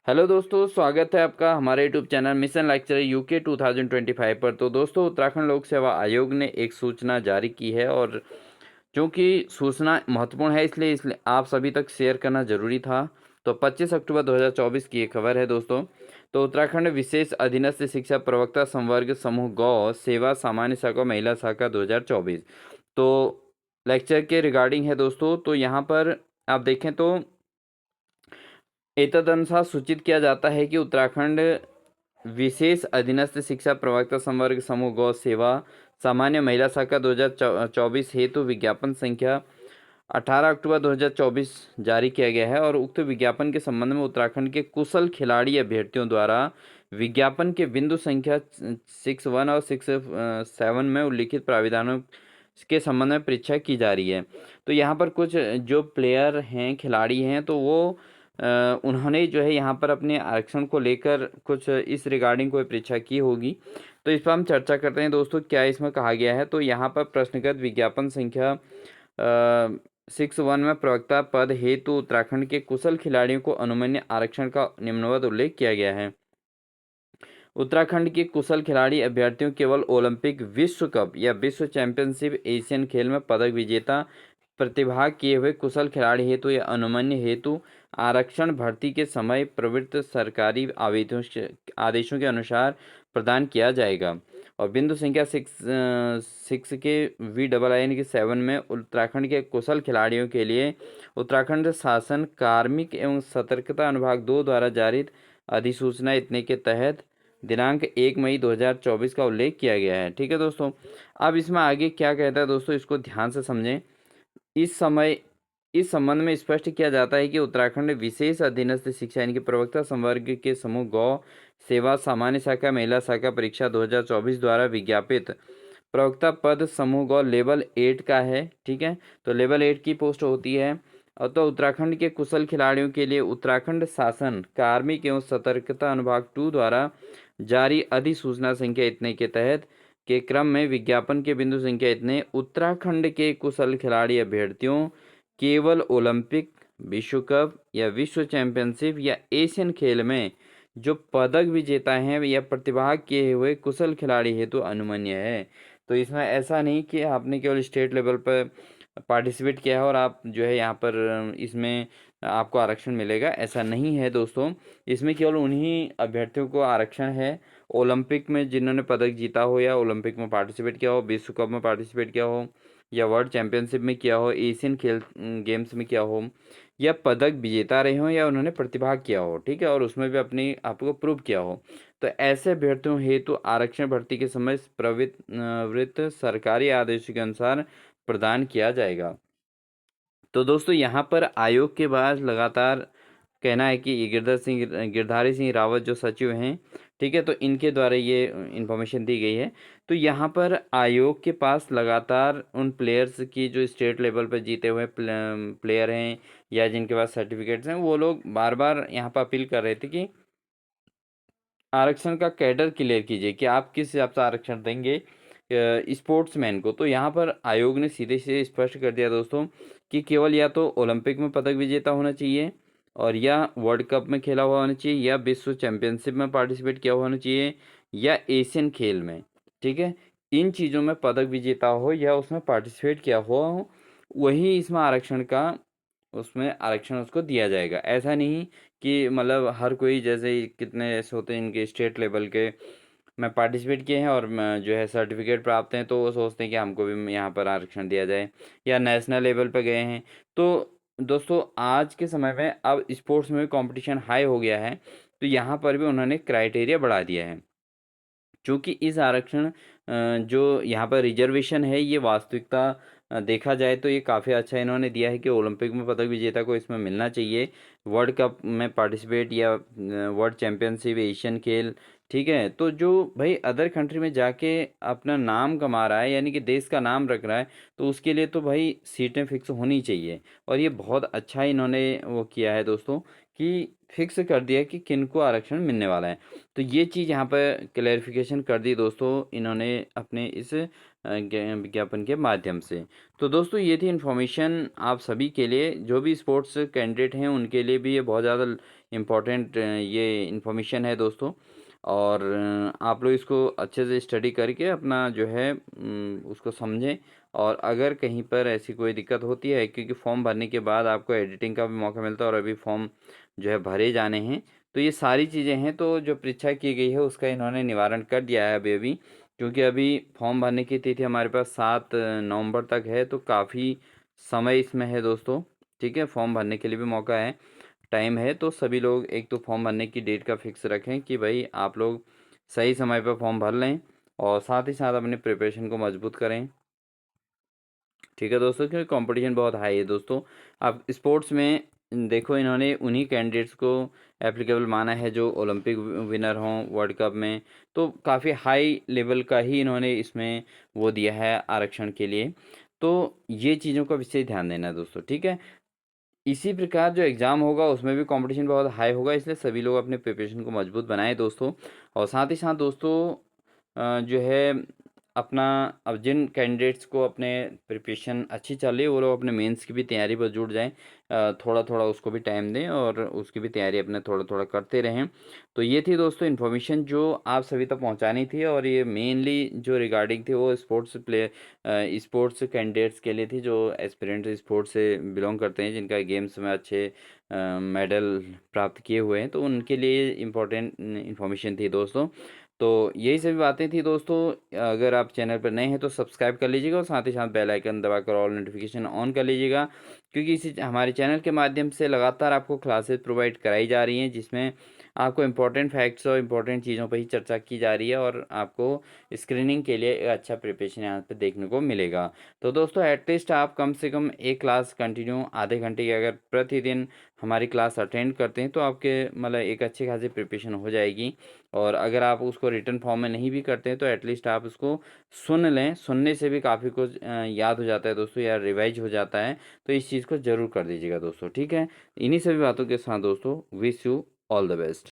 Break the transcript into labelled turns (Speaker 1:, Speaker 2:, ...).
Speaker 1: Hello दोस्तों, स्वागत है आपका हमारे YouTube channel mission lecture UK 2025 पर। तो दोस्तों, उत्तराखंड लोक सेवा आयोग ने एक सूचना जारी की है और चूँकि सूचना महत्वपूर्ण है इसलिए आप सभी तक शेयर करना ज़रूरी था। तो 25 अक्टूबर 2024 की ये खबर है दोस्तों। तो उत्तराखंड विशेष अधीनस्थ शिक्षा प्रवक्ता संवर्ग समूह गौ सेवा सामान्य शाखा महिला शाखा 2024। तो लेक्चर के रिगार्डिंग है दोस्तों। तो यहाँ पर आप देखें तो एतदनुसार सूचित किया जाता है कि उत्तराखंड विशेष अधीनस्थ शिक्षा प्रवक्ता संवर्ग समूह गौ सेवा सामान्य महिला शाखा 2024 हेतु विज्ञापन संख्या 18 अक्टूबर 2024 जारी किया गया है और उक्त विज्ञापन के संबंध में उत्तराखंड के कुशल खिलाड़ी अभ्यर्थियों द्वारा विज्ञापन के बिंदु संख्या 61 और 67 में उल्लिखित प्राविधानों के संबंध में परीक्षा की जा रही है। तो यहाँ पर कुछ जो प्लेयर हैं, खिलाड़ी हैं, तो वो उन्होंने जो है यहाँ पर अपने आरक्षण को लेकर कुछ इस रिगार्डिंग कोई परीक्षा की होगी। तो इस पर हम चर्चा करते हैं दोस्तों, क्या इसमें कहा गया है। तो यहाँ पर प्रश्नगत विज्ञापन संख्या 61 में प्रवक्ता पद हेतु उत्तराखंड के कुशल खिलाड़ियों को अनुमन्य आरक्षण का निम्नवत उल्लेख किया गया है। उत्तराखंड के कुशल खिलाड़ी अभ्यर्थियों केवल ओलंपिक, विश्व कप या विश्व चैंपियनशिप, एशियन खेल में पदक विजेता प्रतिभाग किए हुए कुशल खिलाड़ी हेतु या अनुमन्य हेतु आरक्षण भर्ती के समय प्रवृत्त सरकारी आदेशों के अनुसार प्रदान किया जाएगा। और बिंदु संख्या 6 के VII के 7 में उत्तराखंड के कुशल खिलाड़ियों के लिए उत्तराखंड शासन कार्मिक एवं सतर्कता अनुभाग 2 द्वारा जारी अधिसूचना इतने के तहत दिनांक 1 मई 2024 का उल्लेख किया गया है। ठीक है दोस्तों। अब इसमें आगे क्या कहता है दोस्तों, इसको ध्यान से समझें। इस संबंध में स्पष्ट किया जाता है कि उत्तराखंड विशेष अधीनस्थ शिक्षा यानी कि प्रवक्ता संवर्ग के समूह गौ सेवा सामान्य शाखा महिला शाखा परीक्षा 2024 द्वारा विज्ञापित प्रवक्ता पद समूह गौ लेवल 8 का है। ठीक है, तो लेवल 8 की पोस्ट होती है। और तो उत्तराखंड के कुशल खिलाड़ियों के लिए उत्तराखंड शासन कार्मिक एवं सतर्कता अनुभाग 2 द्वारा जारी अधिसूचना संख्या इतने के तहत के क्रम में विज्ञापन के बिंदु संख्या इतने उत्तराखंड के कुशल खिलाड़ी अभ्यर्थियों केवल ओलंपिक, विश्व कप या विश्व चैंपियनशिप या एशियन खेल में जो पदक विजेता हैं या प्रतिभाग किए हुए कुशल खिलाड़ी हेतु अनुमन्य है। तो इसमें ऐसा नहीं कि आपने केवल स्टेट लेवल पर पार्टिसिपेट किया है और आप जो है यहाँ पर इसमें आपको आरक्षण मिलेगा, ऐसा नहीं है दोस्तों। इसमें केवल उन्हीं अभ्यर्थियों को आरक्षण है ओलंपिक में जिन्होंने पदक जीता हो या ओलंपिक में पार्टिसिपेट किया हो, विश्व कप में पार्टिसिपेट किया हो या वर्ल्ड चैंपियनशिप में किया हो, एशियन खेल गेम्स में किया हो या पदक विजेता रहे हो या उन्होंने प्रतिभाग किया हो। ठीक है, और उसमें भी अपनी आपको प्रूव किया हो। तो ऐसे अभ्यर्थियों हेतु आरक्षण भर्ती के समय प्रवृत्त सरकारी आदेश के अनुसार प्रदान किया जाएगा। तो दोस्तों, यहाँ पर आयोग के बाद लगातार कहना है कि गिरधारी सिंह रावत जो सचिव हैं, ठीक है, तो इनके द्वारा ये इन्फॉर्मेशन दी गई है। तो यहाँ पर आयोग के पास लगातार उन प्लेयर्स की जो स्टेट लेवल पर जीते हुए प्लेयर हैं या जिनके पास सर्टिफिकेट्स हैं, वो लोग बार बार यहाँ पर अपील कर रहे थे कि आरक्षण का कैडर क्लियर कीजिए कि आप किस हिसाब से आरक्षण देंगे स्पोर्ट्समैन को। तो यहाँ पर आयोग ने सीधे से स्पष्ट कर दिया दोस्तों कि केवल या तो ओलंपिक में पदक विजेता होना चाहिए और या वर्ल्ड कप में खेला हुआ होना चाहिए या विश्व चैंपियनशिप में पार्टिसिपेट किया हुआ होना चाहिए या एशियन खेल में। ठीक है, इन चीज़ों में पदक विजेता हो या उसमें पार्टिसिपेट किया हुआ हो, वही इसमें आरक्षण का उसमें आरक्षण उसको दिया जाएगा। ऐसा नहीं कि मतलब हर कोई, जैसे कितने ऐसे होते हैं इनके स्टेट लेवल के में पार्टिसिपेट किए हैं और जो है सर्टिफिकेट प्राप्त हैं, तो वो सोचते हैं कि हमको भी यहाँ पर आरक्षण दिया जाए, या नेशनल लेवल पर गए हैं। तो दोस्तों, आज के समय में अब स्पोर्ट्स में भी कंपटीशन हाई हो गया है, तो यहाँ पर भी उन्होंने क्राइटेरिया बढ़ा दिया है। चूँकि इस आरक्षण जो यहाँ पर रिजर्वेशन है, ये वास्तविकता देखा जाए तो ये काफ़ी अच्छा इन्होंने दिया है कि ओलंपिक में पदक विजेता को इसमें मिलना चाहिए, वर्ल्ड कप में पार्टिसिपेट या वर्ल्ड चैंपियनशिप, एशियन खेल। ठीक है, तो जो भाई अदर कंट्री में जाके अपना नाम कमा रहा है यानी कि देश का नाम रख रहा है, तो उसके लिए तो भाई सीटें फिक्स होनी चाहिए। और ये बहुत अच्छा इन्होंने वो किया है दोस्तों कि फिक्स कर दिया कि किनको आरक्षण मिलने वाला है। तो ये चीज़ यहाँ पर क्लैरिफिकेशन कर दी दोस्तों इन्होंने अपने इस विज्ञापन के माध्यम से। तो दोस्तों ये थी इन्फॉर्मेशन आप सभी के लिए, जो भी स्पोर्ट्स कैंडिडेट हैं उनके लिए भी ये बहुत ज़्यादा इम्पोर्टेंट ये इन्फॉर्मेशन है दोस्तों। और आप लोग इसको अच्छे से स्टडी करके अपना जो है उसको समझें। और अगर कहीं पर ऐसी कोई दिक्कत होती है, क्योंकि फॉर्म भरने के बाद आपको एडिटिंग का भी मौका मिलता है और अभी फॉर्म जो है भरे जाने हैं, तो ये सारी चीज़ें हैं। तो जो परीक्षा की गई है उसका इन्होंने निवारण कर दिया है अभी अभी, क्योंकि अभी फॉर्म भरने की तिथि हमारे पास 7 नवंबर तक है, तो काफ़ी समय इसमें है दोस्तों। ठीक है, फॉर्म भरने के लिए भी मौका है, टाइम है। तो सभी लोग एक तो फॉर्म भरने की डेट का फिक्स रखें कि भाई आप लोग सही समय पर फॉर्म भर लें, और साथ ही साथ अपने प्रिपरेशन को मजबूत करें। ठीक है दोस्तों, क्योंकि कंपटीशन बहुत हाई है दोस्तों। अब स्पोर्ट्स में देखो, इन्होंने उन्हीं कैंडिडेट्स को एप्लीकेबल माना है जो ओलंपिक विनर हों वर्ल्ड कप में। तो काफ़ी हाई लेवल का ही इन्होंने इसमें वो दिया है आरक्षण के लिए। तो ये चीज़ों का विशेष ध्यान देना है दोस्तों। ठीक है, इसी प्रकार जो एग्ज़ाम होगा उसमें भी कंपटीशन बहुत हाई होगा, इसलिए सभी लोग अपने प्रिपरेशन को मजबूत बनाएं दोस्तों। और साथ ही साथ दोस्तों जो है अपना, अब जिन कैंडिडेट्स को अपने प्रिपरेशन अच्छी चल रही है वो लोग अपने मेंस की भी तैयारी पर जुट जाएं। थोड़ा थोड़ा उसको भी टाइम दें और उसकी भी तैयारी अपने थोड़ा थोड़ा करते रहें। तो ये थी दोस्तों इन्फॉर्मेशन जो आप सभी तक पहुंचानी थी, और ये मेनली जो रिगार्डिंग थी वो स्पोर्ट्स कैंडिडेट्स के लिए थी, जो एस्पिरेंट स्पोर्ट्स से बिलोंग करते हैं, जिनका गेम्स में अच्छे मेडल प्राप्त किए हुए हैं, तो उनके लिए इम्पोर्टेंट इन्फॉर्मेशन थी दोस्तों। तो यही सभी बातें थी दोस्तों। अगर आप चैनल पर नए हैं तो सब्सक्राइब कर लीजिएगा, और साथ ही साथ बेल आइकन दबाकर ऑल नोटिफिकेशन ऑन कर लीजिएगा, क्योंकि इसी हमारे चैनल के माध्यम से लगातार आपको क्लासेस प्रोवाइड कराई जा रही हैं, जिसमें आपको इम्पोर्टेंट फैक्ट्स और इम्पोर्टेंट चीज़ों पर ही चर्चा की जा रही है, और आपको स्क्रीनिंग के लिए एक अच्छा प्रिपरेशन यहाँ पे देखने को मिलेगा। तो दोस्तों एटलीस्ट आप कम से कम एक क्लास कंटिन्यू आधे घंटे की अगर प्रतिदिन हमारी क्लास अटेंड करते हैं, तो आपके मतलब एक अच्छी खासी प्रिपरेशन हो जाएगी। और अगर आप उसको रिटर्न फॉर्म में नहीं भी करते हैं तो एटलीस्ट आप उसको सुन लें, सुनने से भी काफ़ी कुछ याद हो जाता है दोस्तों, या रिवाइज हो जाता है। तो इस चीज़ को ज़रूर कर दीजिएगा दोस्तों। ठीक है, इन्हीं सभी बातों के साथ दोस्तों wish you all the best.